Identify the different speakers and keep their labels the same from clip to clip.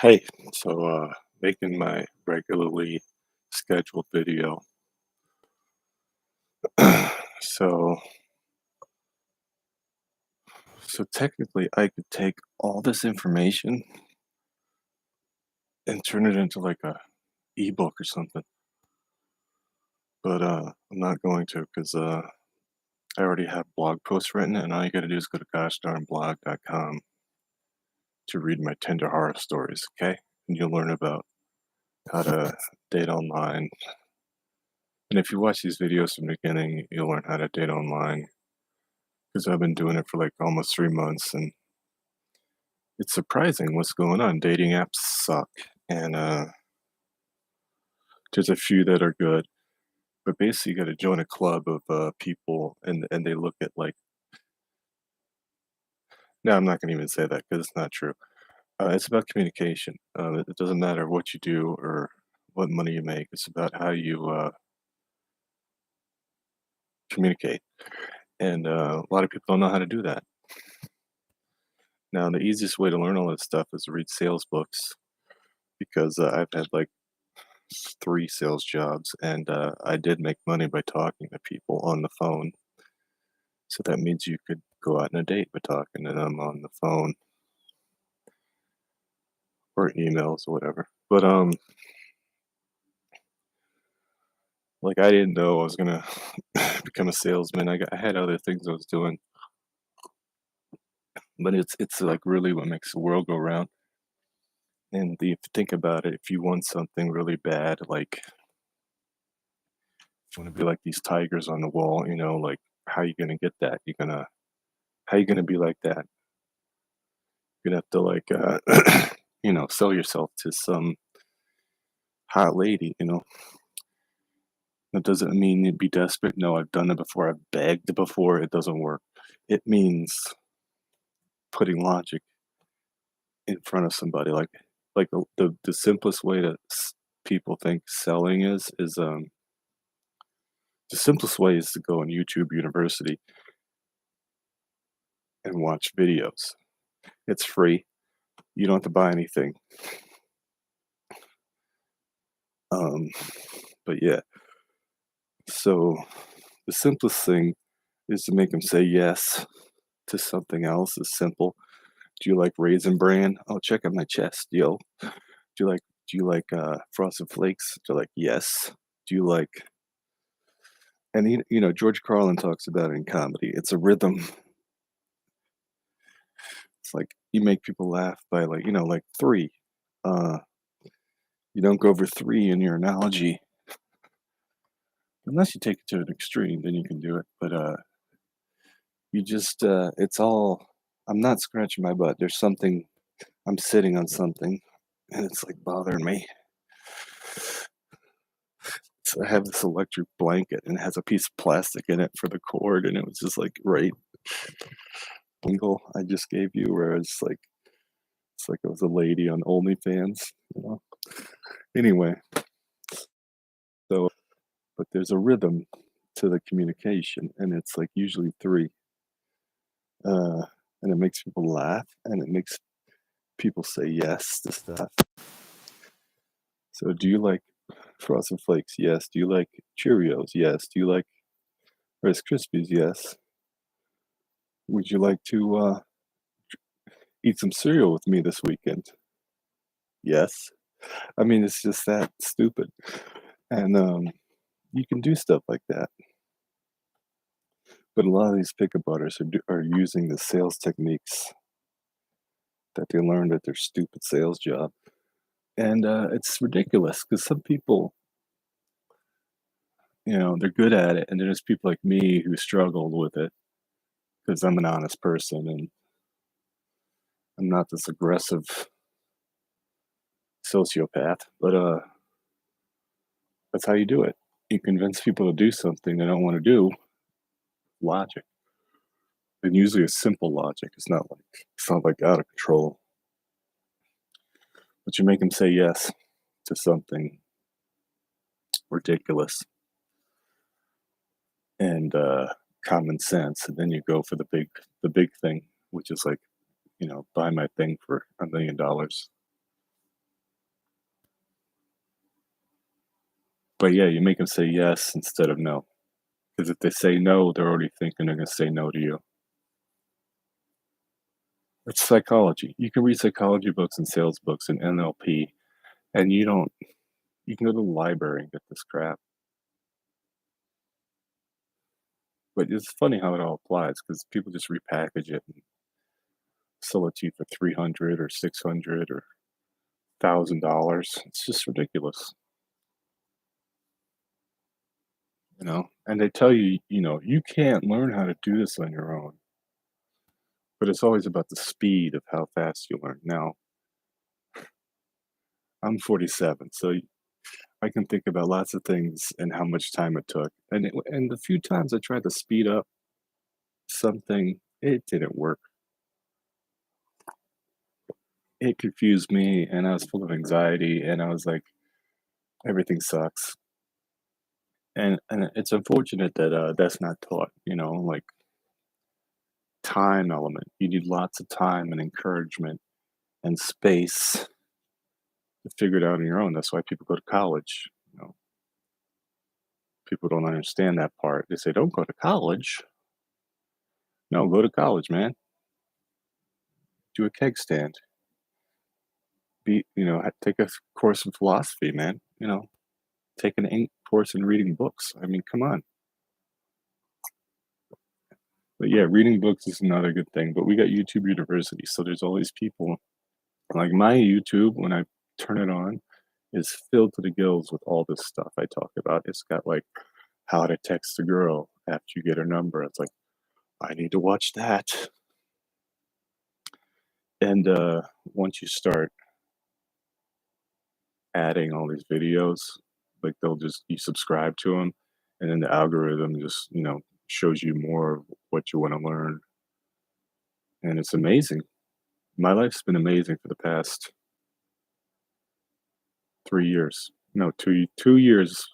Speaker 1: Hey, making my regularly scheduled video. So, so technically I could take all this information and turn it into like a ebook or something, but I'm not going to because I already have blog posts written, and all you got to do is go to GoshDarnBlog.com to read my tender horror stories, okay? And you'll learn about how to date online. And if you watch these videos from the beginning, you'll learn how to date online because I've been doing it for like almost 3 months, and it's surprising what's going on. Dating apps suck, and there's a few that are good, but basically you got to join a club of people, and they look at like. No, I'm not going to even say that because it's not true. It's about communication. It doesn't matter what you do or what money you make. It's about how you communicate, and a lot of people don't know how to do that. Now, the easiest way to learn all this stuff is to read sales books because I've had like 3 sales jobs, and I did make money by talking to people on the phone. So that means you could go out on a date by talking to them on the phone or emails or whatever. But like I didn't know I was gonna become a salesman. I had other things I was doing, but it's like really what makes the world go round. And if you think about it, if you want something really bad, like if you want to be like these tigers on the wall, like how you gonna get that? How you gonna be like that? You're gonna have to like sell yourself to some hot lady. That doesn't mean you'd be desperate. No, I've done it before. I've begged before. It doesn't work. It means putting logic in front of somebody. Like the simplest way to people think selling is the simplest way is to go on YouTube University and watch videos. It's free. You don't have to buy anything. Um, but yeah, so the simplest thing is to make them say yes to something else. Is simple. Do you like Raisin Bran? Oh, check out my chest, yo. Do you like Frosted Flakes? Do you like yes? Do you like and George Carlin talks about it in comedy. It's a rhythm. It's like you make people laugh by like 3. Uh you don't go over 3 in your analogy unless you take it to an extreme, then you can do it. But you just it's all I'm not scratching my butt. There's something I'm sitting on something and it's like bothering me. So I have this electric blanket and it has a piece of plastic in it for the cord, and it was just like right angle I just gave you, where it's like it was a lady on OnlyFans. Anyway, so but there's a rhythm to the communication, and it's like usually 3, uh, and it makes people laugh, and it makes people say yes to stuff. So, do you like Frosted Flakes? Yes. Do you like Cheerios? Yes. Do you like Rice Krispies? Yes. Would you like to eat some cereal with me this weekend? Yes. I mean, it's just that stupid. And you can do stuff like that. But a lot of these pickup artists are using the sales techniques that they learned at their stupid sales job. And it's ridiculous because some people, they're good at it. And there's people like me who struggled with it because I'm an honest person and I'm not this aggressive sociopath. But that's how you do it. You convince people to do something they don't want to do. Logic. And usually it's simple logic. It's not like out of control. But you make them say yes to something ridiculous and common sense, and then you go for the big thing, which is like, buy my thing for $1 million. But yeah, you make them say yes instead of no. Because if they say no, they're already thinking they're gonna say no to you. It's psychology. You can read psychology books and sales books and NLP, and you can go to the library and get this crap. But it's funny how it all applies because people just repackage it and sell it to you for 300 or 600 or $1,000. It's just ridiculous, you know? And they tell you, you can't learn how to do this on your own. But it's always about the speed of how fast you learn. Now, I'm 47, so I can think about lots of things and how much time it took. And the few times I tried to speed up something, it didn't work. It confused me, and I was full of anxiety, and I was like, everything sucks. And it's unfortunate that that's not taught. Like time element. You need lots of time and encouragement and space to figure it out on your own. That's why people go to college. People don't understand that part. They say, "Don't go to college." No, go to college, man. Do a keg stand. Take a course in philosophy, man. Take an course in reading books. I mean, come on. But yeah, reading books is another good thing. But we got YouTube University, so there's all these people. Like my YouTube, when I turn it on, is filled to the gills with all this stuff I talk about. It's got like how to text a girl after you get her number. It's like, I need to watch that. And once you start adding all these videos, like you subscribe to them, and then the algorithm just, shows you more of what you want to learn. And it's amazing. My life's been amazing for the past 3 years. No, 2 years.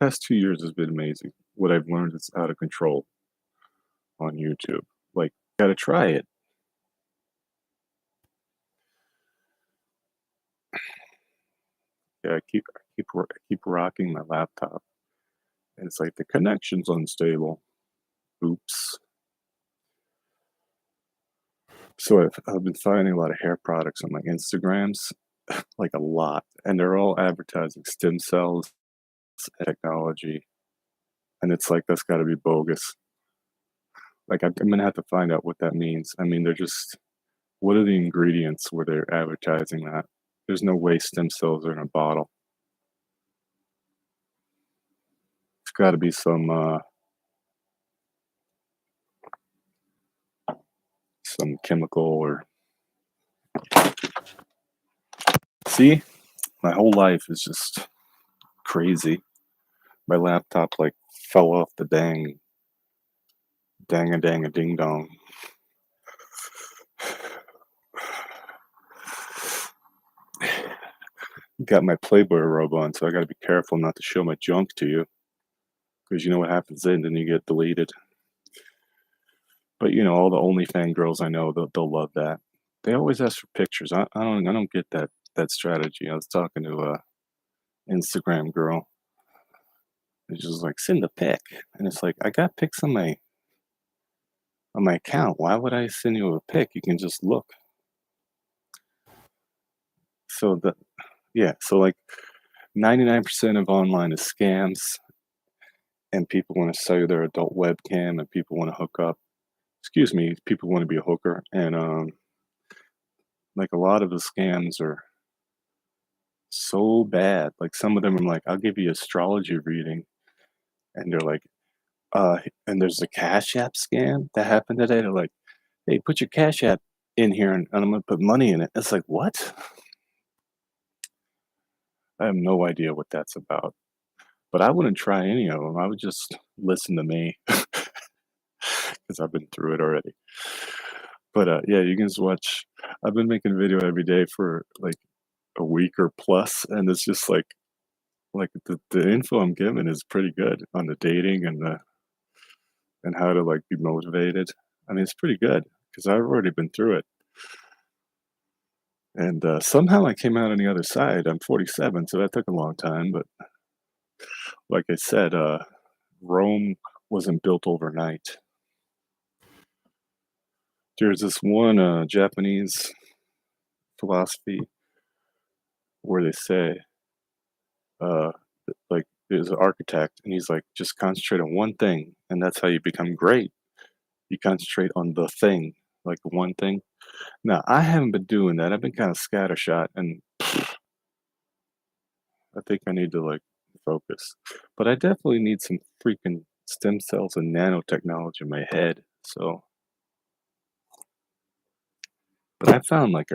Speaker 1: Past 2 years has been amazing. What I've learned is out of control on YouTube. Like, gotta try it. Yeah, I keep rocking my laptop, and it's like the connection's unstable. Oops. So I've been finding a lot of hair products on my Instagrams, like a lot, and they're all advertising stem cells and technology, and it's like that's got to be bogus. Like I'm gonna have to find out what that means. I mean, they're just what are the ingredients where they're advertising that? There's no way stem cells are in a bottle. It's got to be some chemical or see, my whole life is just crazy. My laptop like fell off the dang a dang a ding dong. Got my Playboy robe on, so I got to be careful not to show my junk to you, because you know what happens then you get deleted. But all the OnlyFans girls I know, they'll love that. They always ask for pictures. I don't get that strategy. I was talking to a Instagram girl, and she's like, "Send a pic," and it's like, I got pics on my account. Why would I send you a pic? You can just look. So yeah, so like 99% of online is scams, and people want to sell you their adult webcam, and people want to hook up. Excuse me, people want to be a hooker, and like a lot of the scams are so bad. Like some of them, I'm like, I'll give you astrology reading, and they're like, and there's a Cash App scam that happened today. They're like, hey, put your Cash App in here, and I'm gonna put money in it. It's like, what? I have no idea what that's about. But I wouldn't try any of them. I would just listen to me because I've been through it already. But yeah, you can just watch. I've been making a video every day for like a week or plus, and it's just like the info I'm giving is pretty good on the dating and how to like be motivated. I mean, it's pretty good because I've already been through it, and somehow I came out on the other side. I'm 47, so that took a long time, but Like I said, Rome wasn't built overnight. There's this one Japanese philosophy where they say, uh, like, there's an architect, and he's like, just concentrate on one thing, and that's how you become great. You concentrate on the thing, like the one thing. Now, I haven't been doing that. I've been kind of scattershot, and I think I need to like focus. But I definitely need some freaking stem cells and nanotechnology in my head. So, but I found like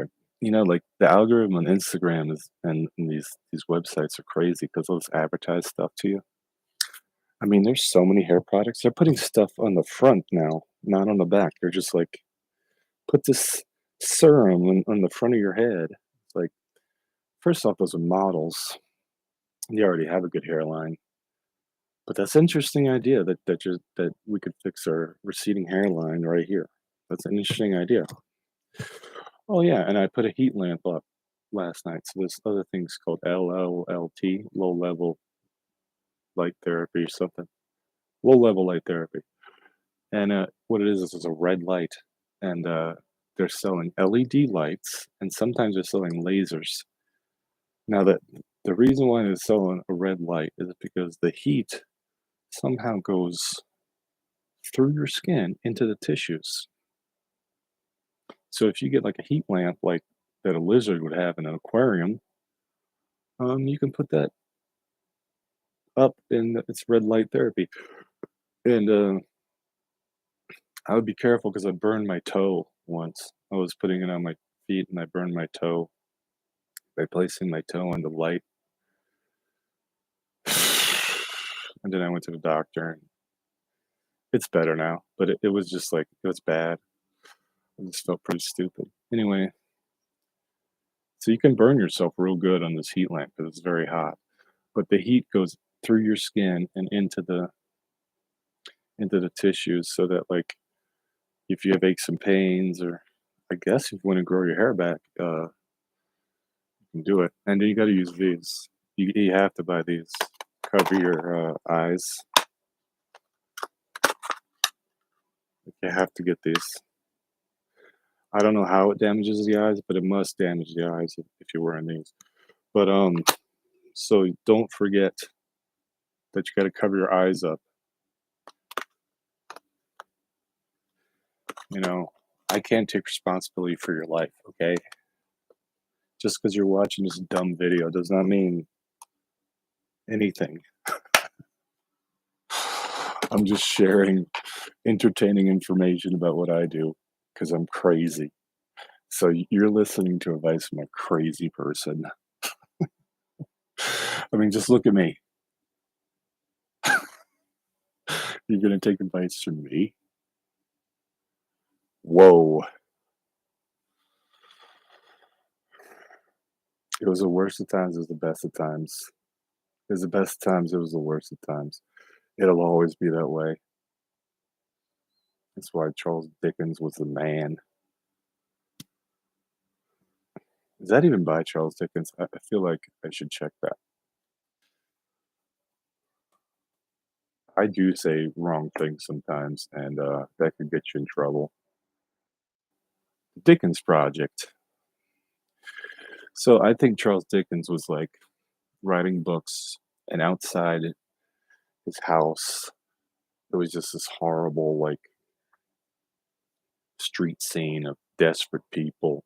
Speaker 1: like the algorithm on Instagram is and these websites are crazy because they'll just advertise stuff to you. I mean, there's so many hair products. They're putting stuff on the front now, not on the back. They're just like, put this serum on the front of your head. It's like, first off, those are models. They already have a good hairline. But that's an interesting idea that we could fix our receding hairline right here. That's an interesting idea. Oh yeah, and I put a heat lamp up last night. So this other thing's called LLLT, low level light therapy or something. Low level light therapy. And what it is it's a red light, and they're selling LED lights, and sometimes they're selling lasers. Now that the reason why they're selling a red light is because the heat somehow goes through your skin into the tissues. So if you get like a heat lamp like that a lizard would have in an aquarium, you can put that up in its red light therapy. And I would be careful because I burned my toe once. I was putting it on my feet and I burned my toe by placing my toe on the light. And then I went to the doctor and it's better now. But it was just like, it was bad. I just felt pretty stupid. Anyway, so you can burn yourself real good on this heat lamp because it's very hot. But the heat goes through your skin and into the tissues so that like if you have aches and pains or I guess if you want to grow your hair back, you can do it. And then you got to use these. You have to buy these. Cover your eyes. You have to get these. I don't know how it damages the eyes, but it must damage the eyes if you're wearing these. But so don't forget that you got to cover your eyes up. You know, I can't take responsibility for your life, okay? Just because you're watching this dumb video does not mean anything. I'm just sharing entertaining information about what I do because I'm crazy. So you're listening to advice from a crazy person. I mean, just look at me. You're going to take advice from me? Whoa. It was the worst of times, it was the best of times. It was the best of times, it was the worst of times. It'll always be that way. That's why Charles Dickens was the man. Is that even by Charles Dickens? I feel like I should check that. I do say wrong things sometimes, and that could get you in trouble. The Dickens Project. So I think Charles Dickens was like writing books, and outside his house, it was just this horrible, like, street scene of desperate people.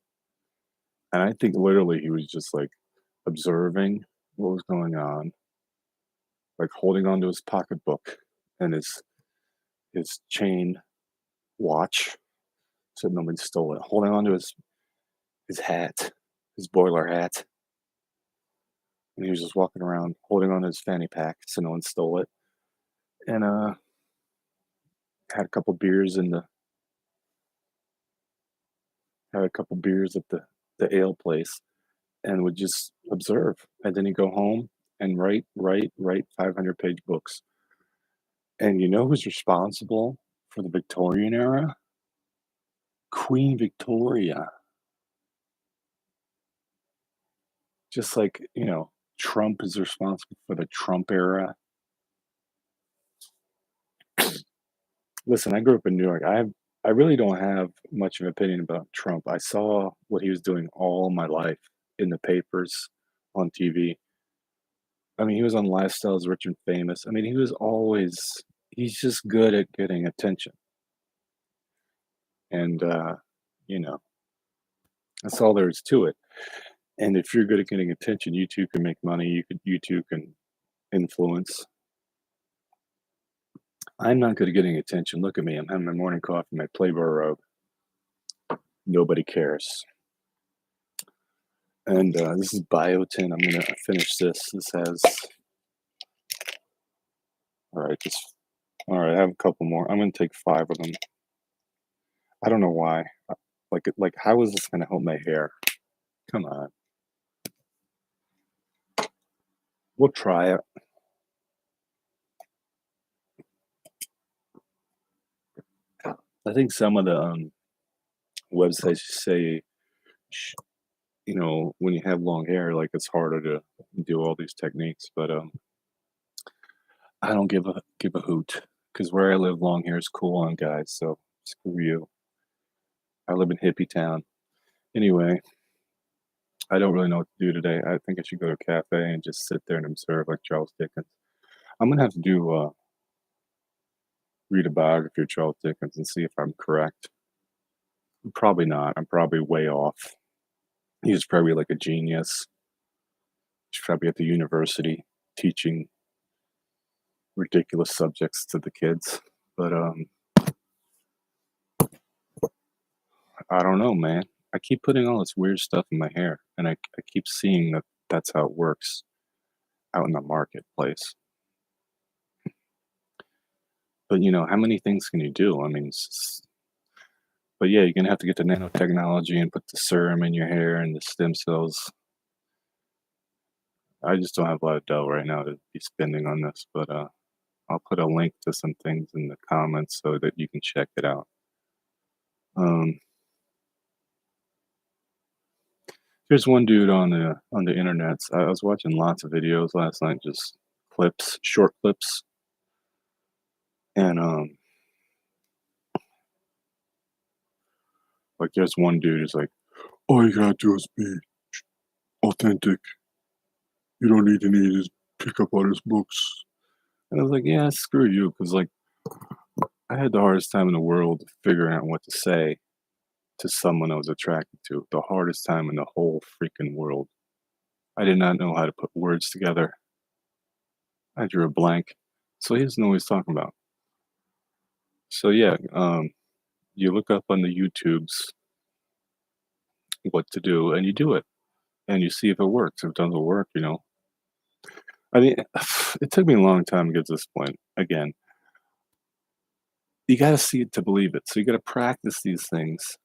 Speaker 1: And I think literally he was just like observing what was going on, like holding onto his pocketbook and his chain watch so nobody stole it, holding onto his hat, his boiler hat. And he was just walking around holding on to his fanny pack so no one stole it. And had a couple beers in the had a couple beers at the ale place and would just observe. And then he'd go home and write 500-page books. And you know who's responsible for the Victorian era? Queen Victoria. Just like, Trump is responsible for the Trump era. Listen, I grew up in New York. I really don't have much of an opinion about Trump. I saw what he was doing all my life in the papers, on TV. I mean, he was on Lifestyles Rich and Famous. I mean, he was always he's just good at getting attention. And you know, that's all there is to it. And if you're good at getting attention, you too can make money. You too can influence. I'm not good at getting attention. Look at me. I'm having my morning coffee, my Playboy robe. Nobody cares. And this is biotin. I'm gonna finish this. This has all right. Just all right. I have a couple more. I'm gonna take 5 of them. I don't know why. Like how is this gonna help my hair? Come on, we'll try it. I think some of the websites say, sh- when you have long hair, like it's harder to do all these techniques. But I don't give a hoot because where I live, long hair is cool on guys. So screw you. I live in hippie town. Anyway, I don't really know what to do today. I think I should go to a cafe and just sit there and observe like Charles Dickens. I'm gonna have to do read a biography of Charles Dickens and see if I'm correct. Probably not. I'm probably way off. He was probably like a genius. He's probably at the university teaching ridiculous subjects to the kids. But I don't know, man. I keep putting all this weird stuff in my hair, and I keep seeing that that's how it works out in the marketplace. But how many things can you do? I mean, but yeah, you're gonna have to get the nanotechnology and put the serum in your hair and the stem cells. I just don't have a lot of dough right now to be spending on this, but I'll put a link to some things in the comments so that you can check it out. Um, there's one dude on the internet. I was watching lots of videos last night, just clips, short clips, and like there's one dude who's like, "All you gotta do is be authentic. You don't need to pick up all these books." And I was like, "Yeah, screw you," because like I had the hardest time in the world figuring out what to say to someone I was attracted to. The hardest time in the whole freaking world. I did not know how to put words together. I drew a blank. So he doesn't know what he's talking about. So yeah, you look up on the YouTubes what to do and you do it and you see if it works. If it doesn't work, I mean, it took me a long time to get to this point. Again, you got to see it to believe it. So you got to practice these things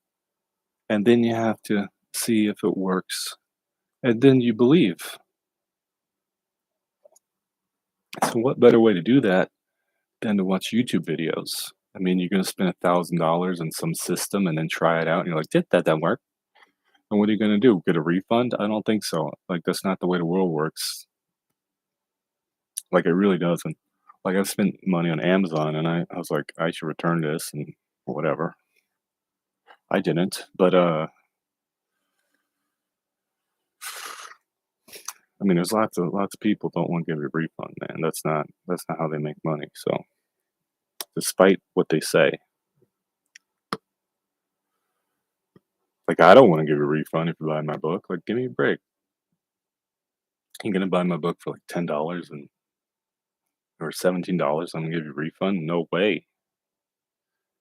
Speaker 1: and then you have to see if it works and then you believe. So what better way to do that than to watch YouTube videos? I mean, you're going to spend $1,000 on some system and then try it out and you're like, that doesn't work. And what are you going to do? Get a refund? I don't think so. Like, that's not the way the world works. Like, it really doesn't. Like, I've spent money on Amazon and I was like, I should return this and whatever. I didn't. But, I mean, there's lots of people don't want to give you a refund, man. That's not how they make money. So, despite what they say, like, I don't want to give you a refund if you buy my book. Like, give me a break. You're gonna buy my book for like $10 and or $17. I'm gonna give you a refund? No way.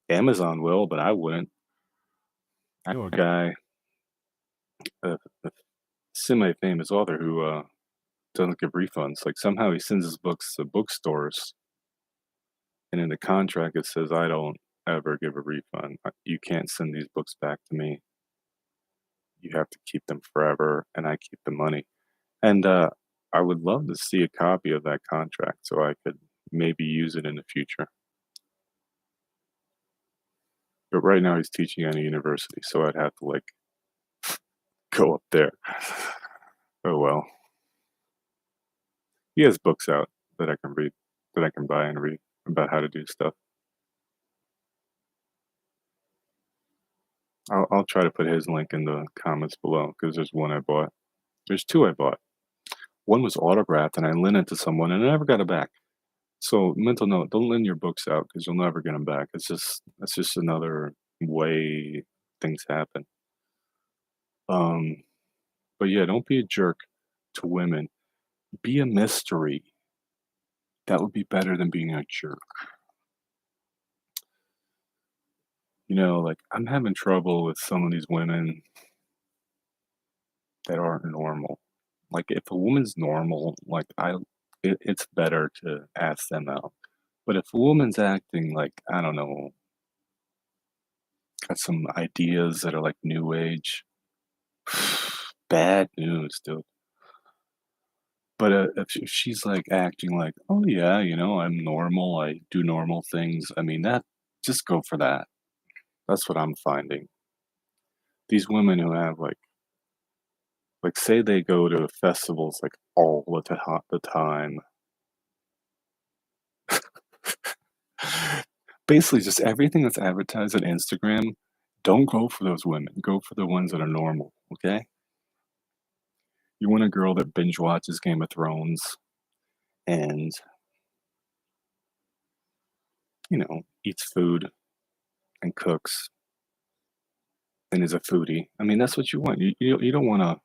Speaker 1: Amazon will, but I wouldn't. I know a guy, a semi-famous author who doesn't give refunds. Like somehow he sends his books to bookstores, and in the contract it says I don't ever give a refund. You can't send these books back to me. You have to keep them forever, and I keep the money. And I would love to see a copy of that contract so I could maybe use it in the future. But right now he's teaching at a university, so I'd have to like go up there. Oh well. He has books out that I can read, that I can buy and read about how to do stuff. I'll try to put his link in the comments below because there's one I bought. There's two I bought. One was autographed, and I lent it to someone, and I never got it back. So, mental note: don't lend your books out because you'll never get them back. It's just another way things happen. Um, but yeah, don't be a jerk to women. Be a mystery. That would be better than being a jerk. Like I'm having trouble with some of these women that aren't normal. Like if a woman's normal, it's better to ask them out. But if a woman's acting like, I don't know, got some ideas that are like new age, bad news, dude. But if she's like acting like, oh yeah, I'm normal, I do normal things. I mean, that just go for that. That's what I'm finding. These women who have like say they go to festivals like all the time. Basically, just everything that's advertised on Instagram, don't go for those women. Go for the ones that are normal, okay? You want a girl that binge watches Game of Thrones and, eats food and cooks and is a foodie. I mean, that's what you want. You don't want to,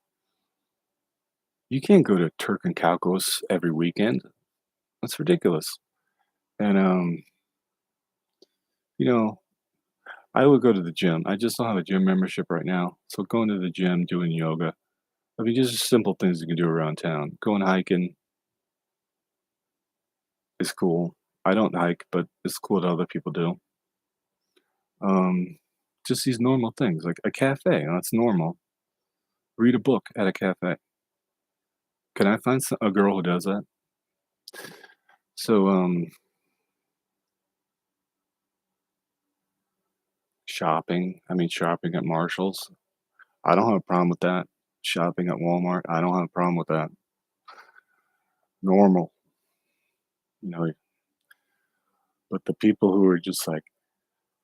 Speaker 1: you can't go to Turk and Caicos every weekend. That's ridiculous. And, you know, I would go to the gym. I just don't have a gym membership right now. So going to the gym, doing yoga, I mean, just simple things you can do around town. Going hiking is cool. I don't hike, but it's cool that other people do. Um, just these normal things, like a cafe, that's normal. Read a book at a cafe. Can I find a girl who does that? So, shopping. I mean, shopping at Marshalls. I don't have a problem with that. Shopping at Walmart. I don't have a problem with that. Normal, you know. But the people who are just like,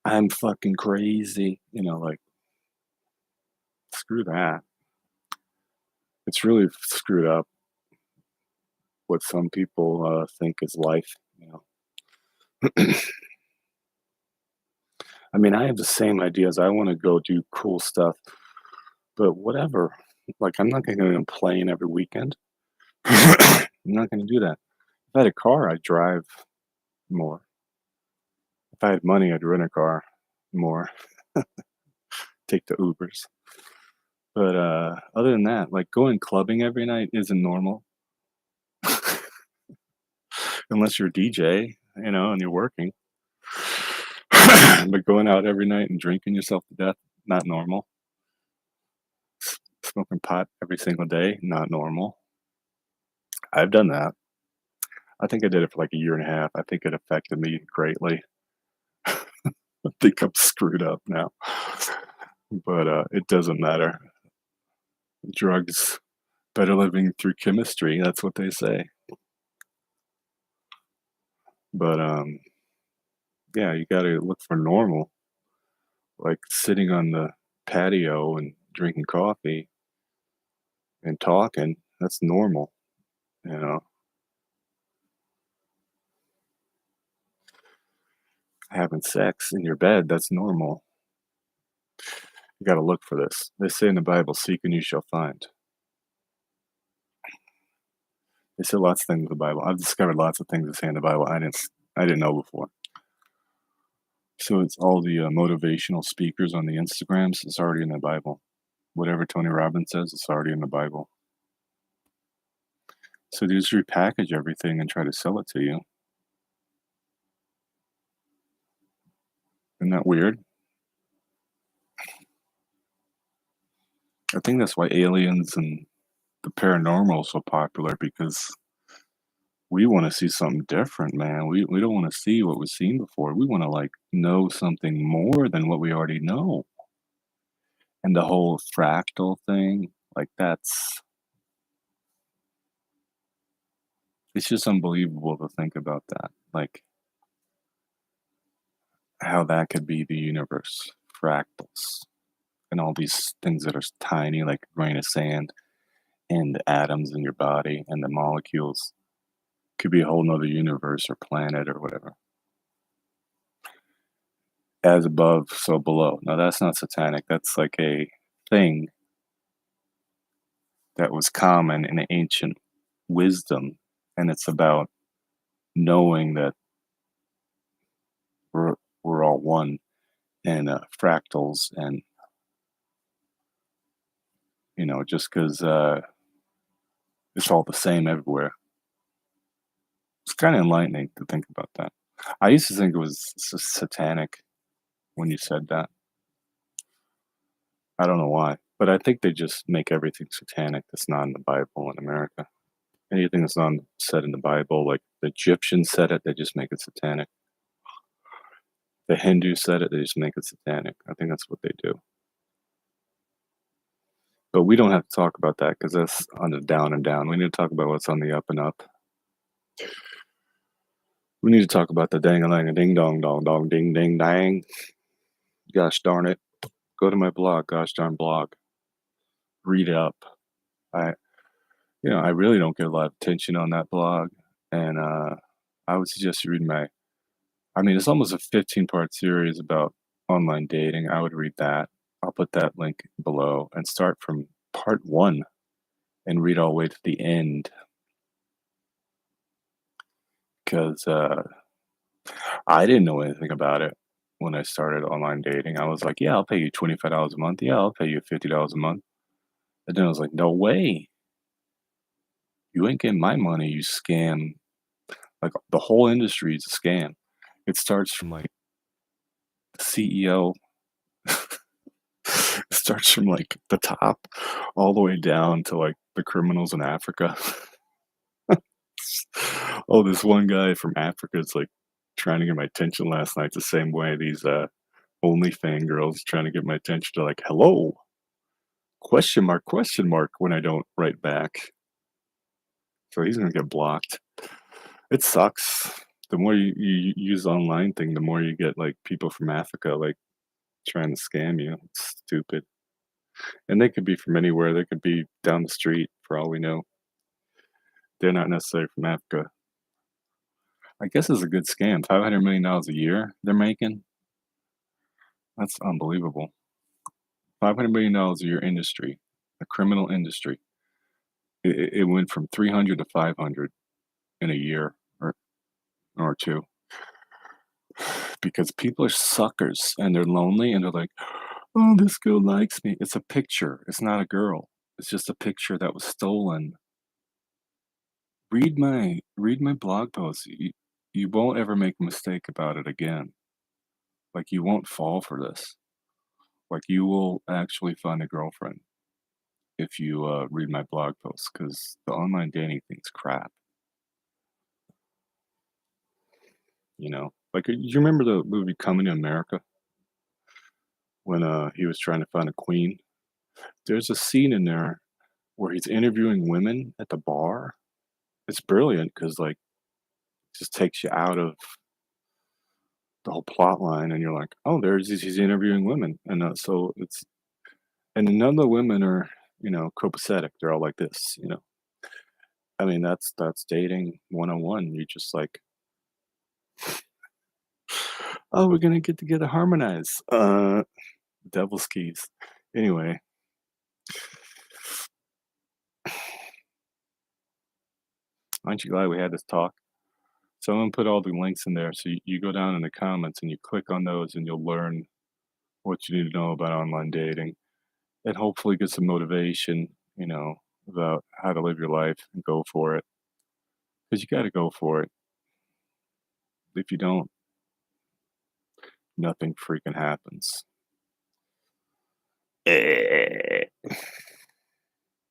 Speaker 1: I'm fucking crazy, like, screw that. It's really screwed up what some people think is life, I mean, I have the same ideas. I want to go do cool stuff, but whatever. Like, I'm not going to go on a plane every weekend. I'm not going to do that. If I had a car, I'd drive more. If I had money, I'd rent a car more, take the Ubers. But other than that, like going clubbing every night isn't normal unless you're a DJ, and you're working. But going out every night and drinking yourself to death, not normal. Smoking pot every single day, not normal. I've done that. I think I did it for like a year and a half. I think it affected me greatly. I think I'm screwed up now. But it doesn't matter. Drugs better living through chemistry. That's what they say. But yeah, you got to look for normal, like sitting on the patio and drinking coffee and talking. That's normal, you know. Having sex in your bed, that's normal. You got to look for this. They say in the Bible, "Seek and you shall find." They say lots of things in the Bible. I've discovered lots of things that say in the Bible I didn't know before. So it's all the motivational speakers on the Instagrams. It's already in the Bible. Whatever Tony Robbins says, it's already in the Bible. So they just repackage everything and try to sell it to you. Isn't that weird? I think that's why aliens and the paranormal is so popular because we want to see something different, man. We don't want to see what we've seen before. We want to like know something more than what we already know. And the whole fractal thing, like it's just unbelievable to think about that. Like how that could be the universe. Fractals. and all these things that are tiny, like a grain of sand, and the atoms in your body and the molecules could be a whole nother universe or planet or whatever. As above, so below. Now that's not satanic. That's like a thing that was common in ancient wisdom, and it's about knowing that we're all one and fractals, and just because it's all the same everywhere. It's kind of enlightening to think about that. I used to think it was satanic when you said that. I don't know why, but I think they just make everything satanic that's not in the Bible in America. Anything that's not said in the Bible, like the Egyptians said it, they just make it satanic. The Hindus said it, they just make it satanic. I think that's what they do. But we don't have to talk about that because that's on the down and down. We need to talk about what's on the up and up. We need to talk about the dang-a-lang a ding dong dong dong ding ding dang. Gosh darn it. Go to my blog, GoshDarnBlog. Read up. I I really don't get a lot of attention on that blog. And I would suggest you read it's almost a 15-part series about online dating. I would read that. I'll put that link below and start from part one and read all the way to the end. Because I didn't know anything about it when I started online dating. I was like, yeah, I'll pay you $25 a month. Yeah, I'll pay you $50 a month. And then I was like, no way. You ain't getting my money, you scam. Like the whole industry is a scam. It starts from like the CEO, it starts from like the top all the way down to like the criminals in Africa. Oh, this one guy from Africa is like trying to get my attention last night the same way these OnlyFans girls trying to get my attention to like, hello, question mark when I don't write back. So he's gonna get blocked. It sucks. The more you use online thing, the more you get like people from Africa like trying to scam you. It's stupid. And they could be from anywhere. They could be down the street for all we know. They're not necessarily from Africa. I guess it's a good scam. $500 million a year they're making. That's unbelievable. $500 million a year industry, a criminal industry. It went from 300 to 500 in a year or two because people are suckers and they're lonely and they're like, oh, this girl likes me. It's a picture. It's not a girl. It's just a picture that was stolen. Read my blog post. You won't ever make a mistake about it again. Like you won't fall for this. Like you will actually find a girlfriend if you read my blog post because the online dating thing's crap. Like you remember the movie Coming to America when he was trying to find a queen? There's a scene in there where he's interviewing women at the bar. It's brilliant because like it just takes you out of the whole plot line, and you're like, oh, he's interviewing women, and so it's and none of the women are copacetic. They're all like this. That's dating 101. You're just like, oh, we're gonna get together, harmonize. Devil's keys. Anyway, aren't you glad we had this talk? So I'm gonna put all the links in there. So you go down in the comments and you click on those, and you'll learn what you need to know about online dating, and hopefully get some motivation. About how to live your life and go for it. Because you got to go for it. If you don't, nothing freaking happens.